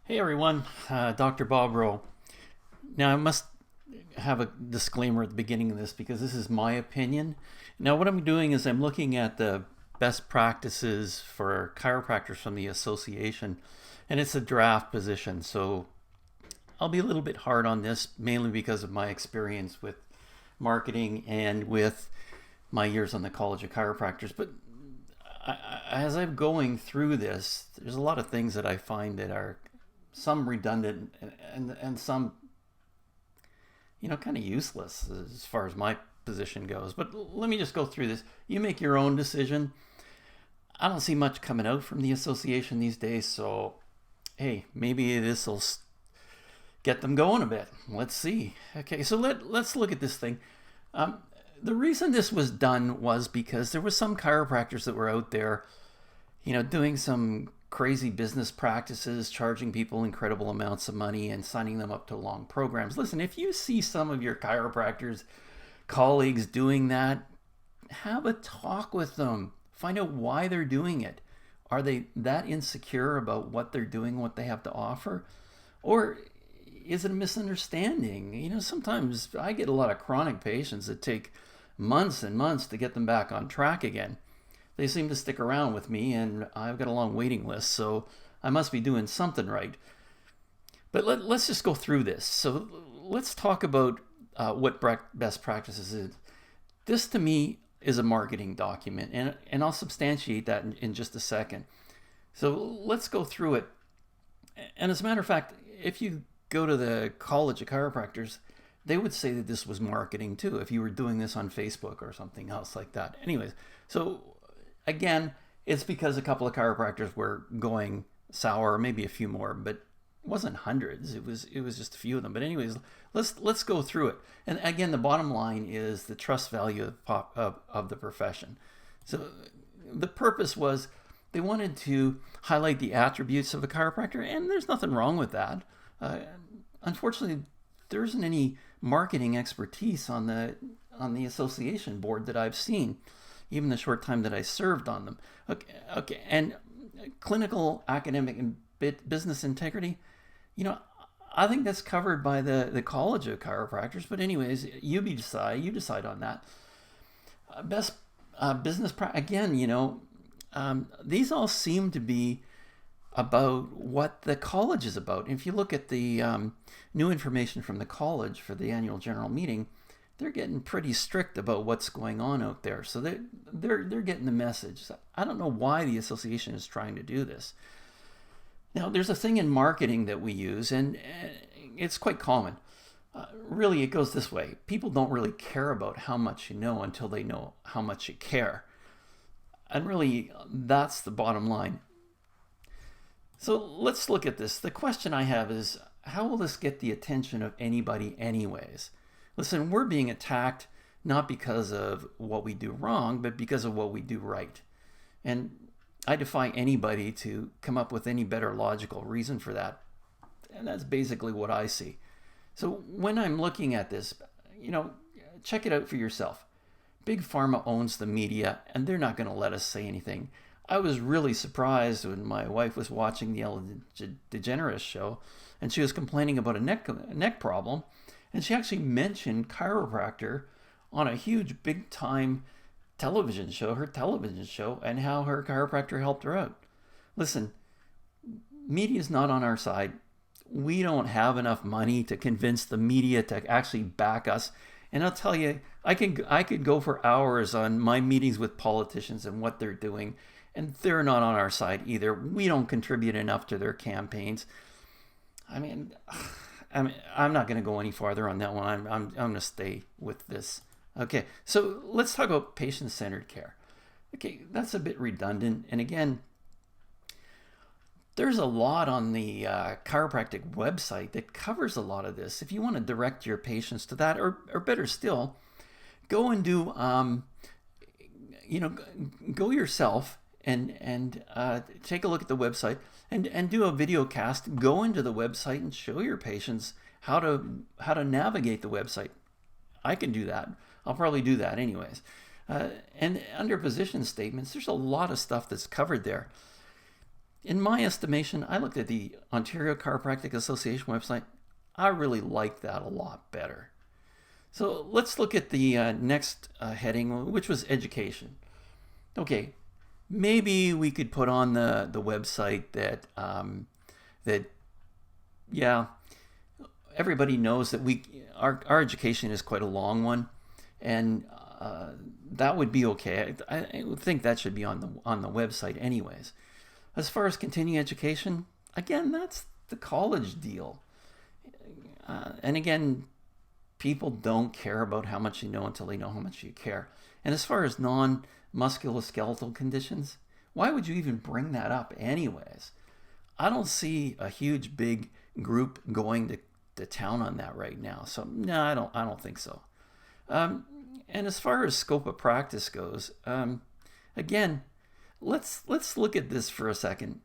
Hey everyone, Dr. Bob Rowe. Now I must have a disclaimer at the beginning of this because this is my opinion. Now what I'm doing is I'm looking at the best practices for chiropractors from the association, and it's a draft position, so I'll be a little bit hard on this mainly because of my experience with marketing and with my years on the College of Chiropractors. But as I'm going through this, there's a lot of things that I find that are some redundant and some kind of useless as far as my position goes. But let me just go through this. You make your own decision. I don't see much coming out from the association these days, so hey, maybe this will get them going a bit. Let's see. Okay, so let's look at this thing. The reason this was done was because there was some chiropractors that were out there, doing some crazy business practices, charging people incredible amounts of money and signing them up to long programs. Listen, if you see some of your chiropractors colleagues doing that, have a talk with them. Find out why they're doing it. Are they that insecure about what they're doing, what they have to offer? Or is it a misunderstanding? Sometimes I get a lot of chronic patients that take months and months to get them back on track again. They seem to stick around with me, and I've got a long waiting list, so I must be doing something right. But let's just go through this. So let's talk about what best practices is. This, to me, is a marketing document, and I'll substantiate that in just a second. So let's go through it. And as a matter of fact, if you go to the College of Chiropractors, they would say that this was marketing too, if you were doing this on Facebook or something else like that. Anyways, so again, it's because a couple of chiropractors were going sour, maybe a few more, but it wasn't hundreds. It was just a few of them. But anyways, let's go through it. And again, the bottom line is the trust value of the profession. So the purpose was they wanted to highlight the attributes of a chiropractor, and there's nothing wrong with that. Unfortunately, there isn't any marketing expertise on the association board that I've seen, even the short time that I served on them. Okay, and clinical, academic, and business integrity, I think that's covered by the College of Chiropractors. But anyways, you decide on that. Best business again, these all seem to be about what the college is about. And if you look at the new information from the college for the annual general meeting, they're getting pretty strict about what's going on out there. So they're getting the message. I don't know why the association is trying to do this. Now, there's a thing in marketing that we use, and it's quite common. Really, it goes this way. People don't really care about how much you know until they know how much you care. And really, that's the bottom line. So let's look at this. The question I have is, how will this get the attention of anybody anyways? Listen, we're being attacked not because of what we do wrong, but because of what we do right. And I defy anybody to come up with any better logical reason for that. And that's basically what I see. So when I'm looking at this, check it out for yourself. Big Pharma owns the media, and they're not going to let us say anything. I was really surprised when my wife was watching the Ellen DeGeneres show, and she was complaining about a neck problem, and she actually mentioned chiropractor on a huge, big-time television show, her television show, and how her chiropractor helped her out. Listen, media's not on our side. We don't have enough money to convince the media to actually back us. And I'll tell you, I could go for hours on my meetings with politicians and what they're doing, and they're not on our side either. We don't contribute enough to their campaigns. I'm not going to go any farther on that one. I'm going to stay with this. Okay, so let's talk about patient-centered care. Okay, that's a bit redundant. And again, there's a lot on the chiropractic website that covers a lot of this. If you want to direct your patients to that, or better still, go and do, go yourself and take a look at the website and do a video cast. Go into the website and show your patients how to navigate the website. I can do that. I'll probably do that anyways. And under position statements, there's a lot of stuff that's covered there. in my estimation, I looked at the Ontario Chiropractic Association website. I really like that a lot better. So let's look at the next heading, which was education. Okay, maybe we could put on the website that that yeah, everybody knows that our education is quite a long one, and that would be okay. I would think that should be on the website anyways. As far as continuing education, again, that's the college deal. And again, people don't care about how much you know until they know how much you care. And as far as non-musculoskeletal conditions, why would you even bring that up anyways? I don't see a huge big group going to town on that right now. So no, I don't think so. And as far as scope of practice goes, again, let's look at this for a second.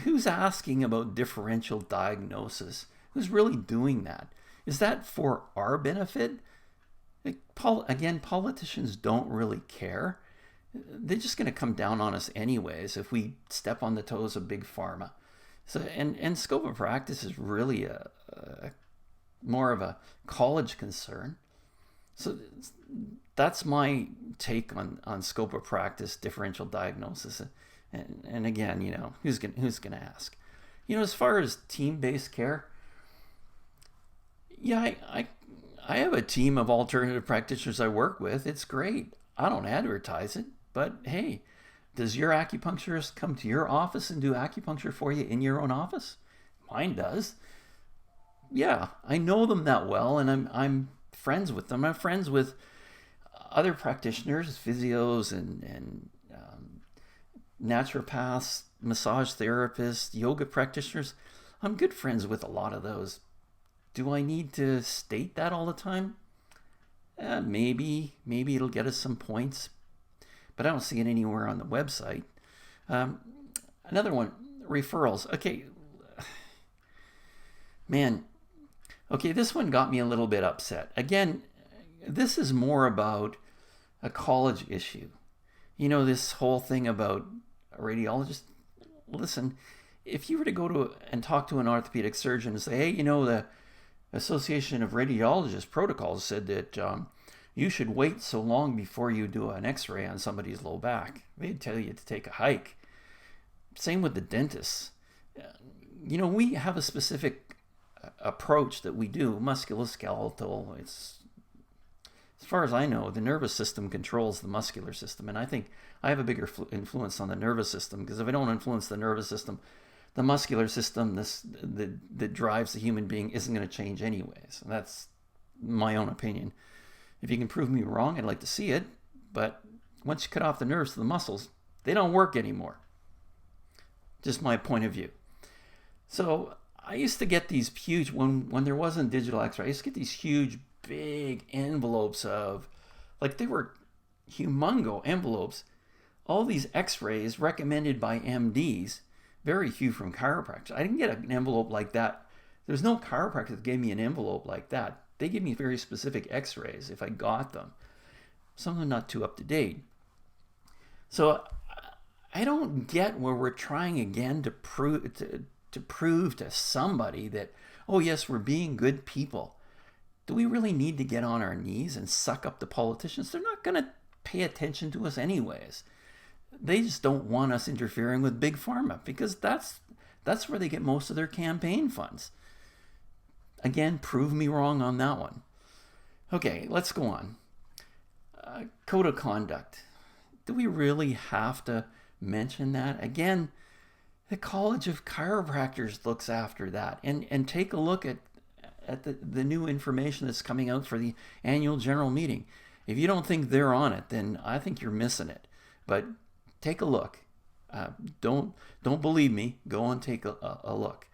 Who's asking about differential diagnosis? Who's really doing that? Is that for our benefit? Again, politicians don't really care. They're just going to come down on us anyways if we step on the toes of big pharma. So, and scope of practice is really a more of a college concern. So that's my take on scope of practice, differential diagnosis, and again, who's gonna ask? As far as team-based care, yeah, I have a team of alternative practitioners I work with. It's great. I don't advertise it, but hey, does your acupuncturist come to your office and do acupuncture for you in your own office? Mine does. Yeah, I know them that well, and I'm friends with them. I'm friends with other practitioners, physios, and naturopaths, massage therapists, yoga practitioners. I'm good friends with a lot of those. Do I need to state that all the time? Maybe it'll get us some points, but I don't see it anywhere on the website. Another one, referrals. Okay, man. Okay, this one got me a little bit upset. Again, this is more about a college issue. This whole thing about a radiologist. Listen, if you were to go to and talk to an orthopedic surgeon and say, hey, the Association of Radiologists protocols said that you should wait so long before you do an x-ray on somebody's low back. They'd tell you to take a hike. Same with the dentists. We have a specific approach that we do, musculoskeletal. It's, as far as I know, the nervous system controls the muscular system, and I think I have a bigger influence on the nervous system, because if I don't influence the nervous system, the muscular system that drives the human being isn't going to change anyways. And that's my own opinion. If you can prove me wrong, I'd like to see it, but once you cut off the nerves to the muscles, they don't work anymore. Just my point of view. So I used to get these huge, when there wasn't digital x-ray, I used to get these huge, big envelopes of, like, they were humongo envelopes, all these x-rays recommended by MDs, very few from chiropractors. I didn't get an envelope like that. There's no chiropractor that gave me an envelope like that. They give me very specific x-rays if I got them. Some of them not too up to date. So I don't get where we're trying again to prove to somebody that, oh yes, we're being good people. Do we really need to get on our knees and suck up the politicians? They're not going to pay attention to us anyways. They just don't want us interfering with big pharma, because that's where they get most of their campaign funds. Again, prove me wrong on that one. Okay, let's go on. Code of conduct. Do we really have to mention that? Again, the College of Chiropractors looks after that. And take a look at the new information that's coming out for the annual general meeting. If you don't think they're on it, then I think you're missing it. But take a look. Don't believe me. Go and take a look.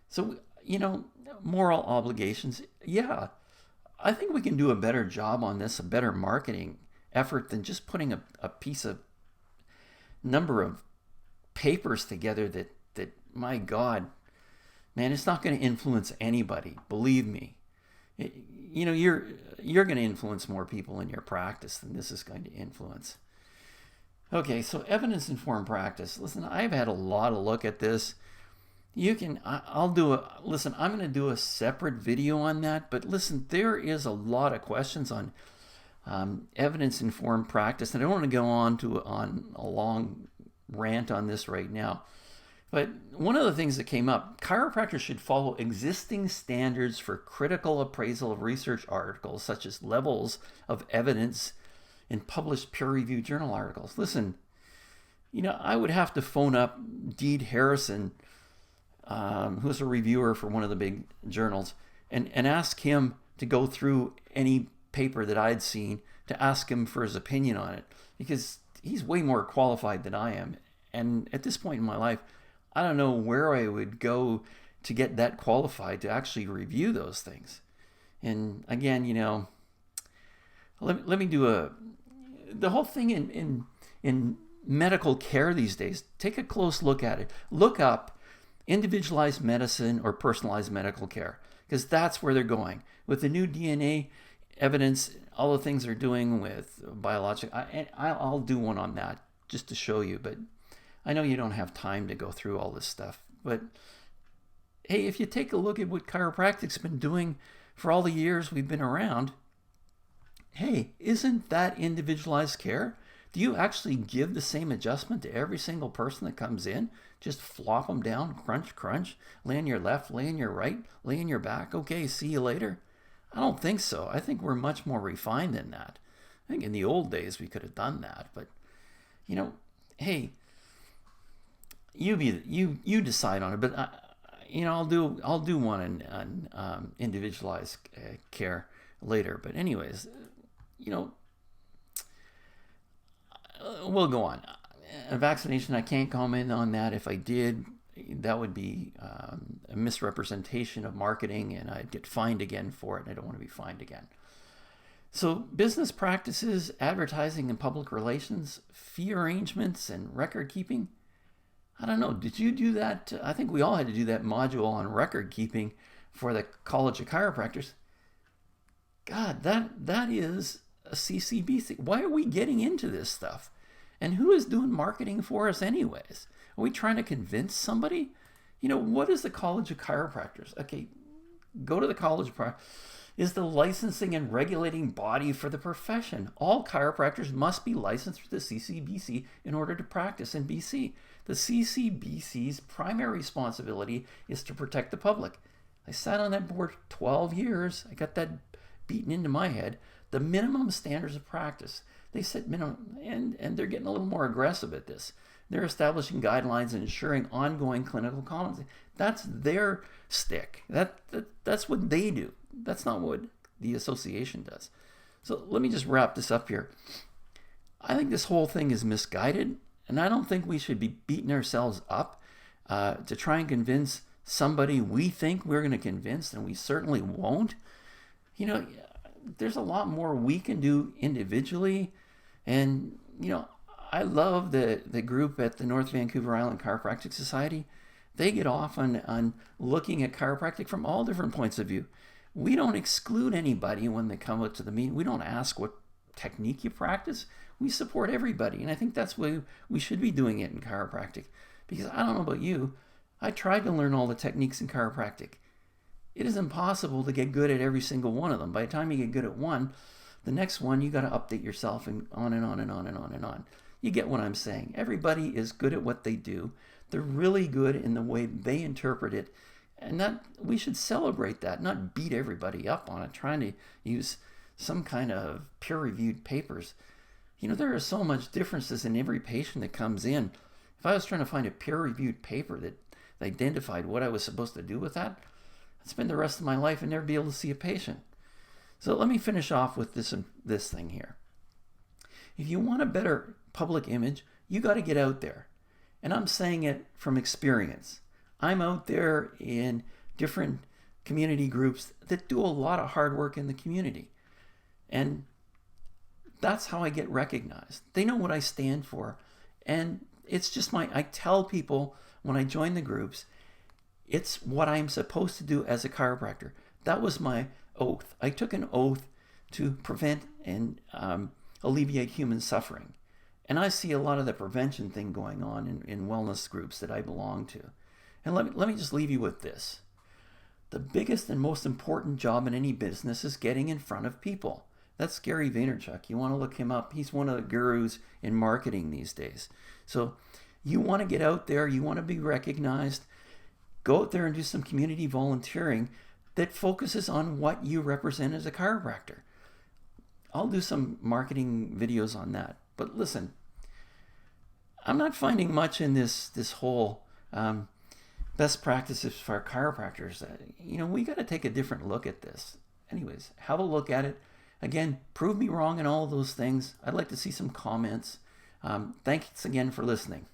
So, moral obligations. Yeah, I think we can do a better job on this, a better marketing effort than just putting a piece of number of papers together that my God, man, it's not going to influence anybody. Believe me. You're going to influence more people in your practice than this is going to influence. Okay, so evidence-informed practice. Listen, I've had a lot of look at this. I'll do listen, I'm going to do a separate video on that, but listen, there is a lot of questions on evidence-informed practice, and I don't want to go on a long rant on this right now. But one of the things that came up, chiropractors should follow existing standards for critical appraisal of research articles, such as levels of evidence in published peer-reviewed journal articles. Listen, I would have to phone up Deed Harrison, who's a reviewer for one of the big journals, and ask him to go through any paper that I'd seen to ask him for his opinion on it, because he's way more qualified than I am. And at this point in my life, I don't know where I would go to get that qualified to actually review those things. And again, let me do the whole thing in medical care these days. Take a close look at it. Look up individualized medicine or personalized medical care, because that's where they're going with the new DNA evidence, all the things they're doing with biologic. I'll do one on that just to show you, but I know you don't have time to go through all this stuff. But hey, if you take a look at what chiropractic's been doing for all the years we've been around, hey, isn't that individualized care? Do you actually give the same adjustment to every single person that comes in? Just flop them down, crunch, crunch, lay on your left, lay on your right, lay on your back. Okay, see you later. I don't think so. I think we're much more refined than that. I think in the old days we could have done that, but hey, you decide on it. But I'll do one on individualized care later. But anyways, we'll go on. Vaccination, I can't comment on that. If I did, that would be a misrepresentation of marketing, and I'd get fined again for it, and I don't want to be fined again. So business practices, advertising and public relations, fee arrangements, and record keeping. I don't know. Did you do that? I think we all had to do that module on record keeping for the College of Chiropractors. God, that is a CCBC. Why are we getting into this stuff? And who is doing marketing for us anyways? Are we trying to convince somebody? What is the College of Chiropractors? Okay, go to the College of is the licensing and regulating body for the profession. All chiropractors must be licensed through the CCBC in order to practice in BC. The CCBC's primary responsibility is to protect the public. I sat on that board 12 years. I got that beaten into my head. The minimum standards of practice. They set minimum, and they're getting a little more aggressive at this. They're establishing guidelines and ensuring ongoing clinical competency. That's their stick. That's what they do. That's not what the association does. So let me just wrap this up here. I think this whole thing is misguided, and I don't think we should be beating ourselves up to try and convince somebody we think we're going to convince, and we certainly won't. There's a lot more we can do individually, and I love the group at the North Vancouver Island Chiropractic Society. They get off on looking at chiropractic from all different points of view. We don't exclude anybody when they come out to the meeting. We don't ask what technique you practice. We support everybody, and I think that's why we should be doing it in chiropractic. Because I don't know about you, I tried to learn all the techniques in chiropractic. It is impossible to get good at every single one of them. By the time you get good at one, the next one you got to update yourself, and on and on and on and on and on. You get what I'm saying. Everybody is good at what they do. They're really good in the way they interpret it. And that we should celebrate that, not beat everybody up on it, trying to use some kind of peer-reviewed papers. There are so much differences in every patient that comes in. If I was trying to find a peer-reviewed paper that identified what I was supposed to do with that, I'd spend the rest of my life and never be able to see a patient. So let me finish off with this thing here. If you want a better public image, you got to get out there. And I'm saying it from experience. I'm out there in different community groups that do a lot of hard work in the community. And that's how I get recognized. They know what I stand for. And it's just I tell people when I join the groups, it's what I'm supposed to do as a chiropractor. That was my oath. I took an oath to prevent and alleviate human suffering. And I see a lot of the prevention thing going on in wellness groups that I belong to. And let me just leave you with this. The biggest and most important job in any business is getting in front of people. That's Gary Vaynerchuk. You want to look him up. He's one of the gurus in marketing these days. So you want to get out there. You want to be recognized. Go out there and do some community volunteering that focuses on what you represent as a chiropractor. I'll do some marketing videos on that. But listen, I'm not finding much in this whole best practices for chiropractors. We got to take a different look at this. Anyways, have a look at it. Again, prove me wrong in all of those things. I'd like to see some comments. Thanks again for listening.